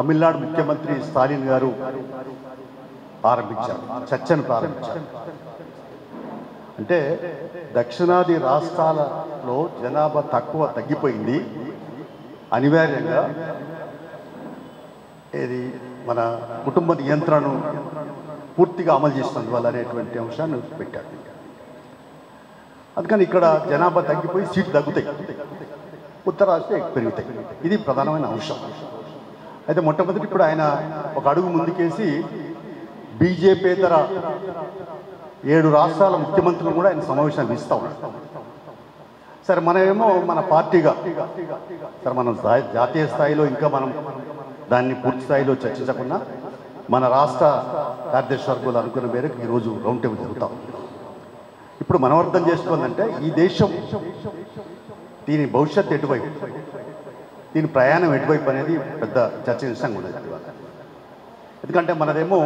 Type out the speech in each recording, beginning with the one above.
తమిళనాడు ముఖ్యమంత్రి స్టాలిన్ గారు ఆరంభించారు, చర్చను ప్రారంభించారు. అంటే దక్షిణాది రాష్ట్రాలలో జనాభా తగ్గిపోయింది, అనివార్యంగా ఇది మన కుటుంబ నియంత్రణను పూర్తిగా అమలు చేసినందువల్ల అనేటువంటి అంశాన్ని పెట్టాడు. అందుకని ఇక్కడ జనాభా తగ్గిపోయి సీట్లు తగ్గుతాయి, ఉత్తర రాష్ట్రాలు పెరుగుతాయి. ఇది ప్రధానమైన అంశం. అయితే మొట్టమొదటి ఇప్పుడు ఆయన ఒక అడుగు ముందుకేసి బీజేపీతర 7 రాష్ట్రాల ముఖ్యమంత్రులను కూడా ఆయన సమావేశాలు ఇస్తూ ఉన్నారు. సరే, మనమేమో మన పార్టీగా సరే మనం జాతీయ స్థాయిలో ఇంకా మనం దాన్ని పూర్తి స్థాయిలో చర్చించకుండా మన రాష్ట్ర కార్యదర్శి వర్గాలు అనుకున్న మేరకు ఈరోజు రౌండ్ టేబుల్ జరుగుతాం. ఇప్పుడు మనం అర్థం చేసుకోవాలంటే ఈ దేశం దీని భవిష్యత్తు ఎటువైపు, దీని ప్రయాణం ఎటువైపు అనేది పెద్ద చర్చనీయాంశంగా ఉండదు. ఎందుకంటే మనదేమో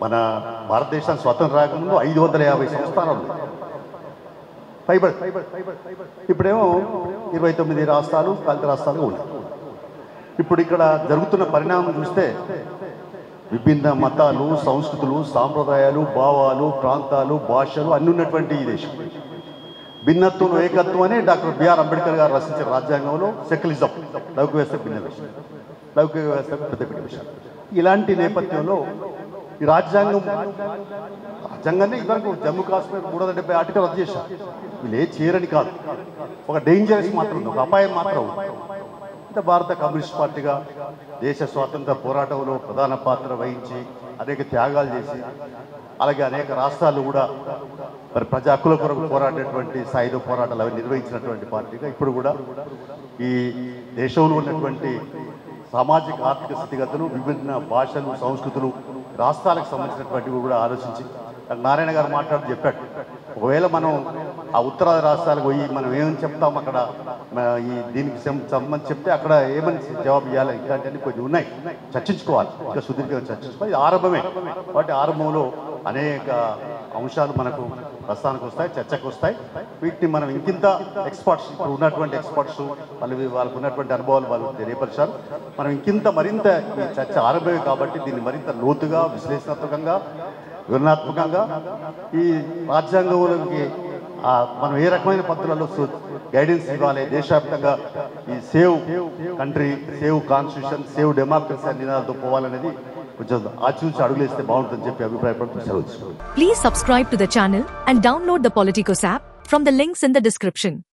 మన భారతదేశానికి స్వతంత్రం రాకముందు 550 సంస్థానాలు పైబడి, ఇప్పుడేమో 29 రాష్ట్రాలు పాలిత రాష్ట్రాలుగా ఉన్నాయి. ఇప్పుడు ఇక్కడ జరుగుతున్న పరిణామం చూస్తే విభిన్న మతాలు, సంస్కృతులు, సాంప్రదాయాలు, భావాలు, ప్రాంతాలు, భాషలు అన్నీ ఉన్నటువంటి ఈ దేశం. భిన్నత్వం ఏకత్వం అని డాక్టర్ బిఆర్ అంబేద్కర్ గారు రచించిన రాజ్యాంగంలో సెక్యులరిజం, లౌకిక వ్యవస్థ భిన్న విషయం, లౌకిక వ్యవస్థ పెద్ద భిన్న విషయం. ఇలాంటి నేపథ్యంలో ఈ రాజ్యాంగాన్ని ఇదివరకు జమ్మూ కాశ్మీర్ 370 ఆర్టికల్ రద్దు చేశారు. వీళ్ళు ఏ చేయరని కాదు, ఒక డేంజరస్ మాత్రం ఉంది, ఒక అపాయం మాత్రం ఉంది. అంటే భారత కమ్యూనిస్ట్ పార్టీగా దేశ స్వాతంత్ర పోరాటంలో ప్రధాన పాత్ర వహించి అనేక త్యాగాలు చేసి, అలాగే అనేక రాష్ట్రాలు కూడా మరి ప్రజా హక్కుల కొరకు పోరాడేటువంటి స్థాయిలో పోరాటాలు అవి నిర్వహించినటువంటి పార్టీగా ఇప్పుడు కూడా ఈ దేశంలో ఉన్నటువంటి సామాజిక ఆర్థిక స్థితిగతులు, విభిన్న భాషలు, సంస్కృతులు, రాష్ట్రాలకు సంబంధించినటువంటివి కూడా ఆలోచించి నారాయణ గారు మాట్లాడుతూ చెప్పాడు, ఒకవేళ మనం ఆ ఉత్తరాది రాష్ట్రాలకు పోయి మనం ఏమని చెప్తాం, అక్కడ ఈ దీనికి సంబంధించి చెప్తే అక్కడ ఏమని జవాబు ఇవ్వాలి, ఇలాంటివన్నీ కొన్ని ఉన్నాయి, చర్చించుకోవాలి, ఇంకా సుదీర్ఘంగా చర్చించుకోవాలి. ఇది ఆరంభమే. వాటి ఆరంభంలో అనేక అంశాలు మనకు ప్రస్థానికి వస్తాయి, చర్చకు వస్తాయి. వీటిని మనం ఇంకింత ఎక్స్పర్ట్స్, ఇప్పుడు ఉన్నటువంటి ఎక్స్పర్ట్స్ వాళ్ళకు ఉన్నటువంటి అనుభవాలు వాళ్ళు తెలియపరిచారు. మనం ఇంకింత మరింత ఈ చర్చ ఆరంభమే కాబట్టి దీన్ని మరింత లోతుగా, విశ్లేషణాత్మకంగా, వివరణాత్మకంగా ఈ రాజ్యాంగంలోకి మనం ఏ రకమైన పద్ధతులలో గైడెన్స్ ఇవ్వాలి, దేశవ్యాప్తంగా ఈ save country, save constitution, save democracy అనే నినాదాలతో పోవాలనేది కొంచెం ఆచరించి అడుగులేస్తే బాగుంటుందని చెప్పి అభిప్రాయపడుతూ సెలవు. Please subscribe to the channel and download the Politicos app from the links in the description.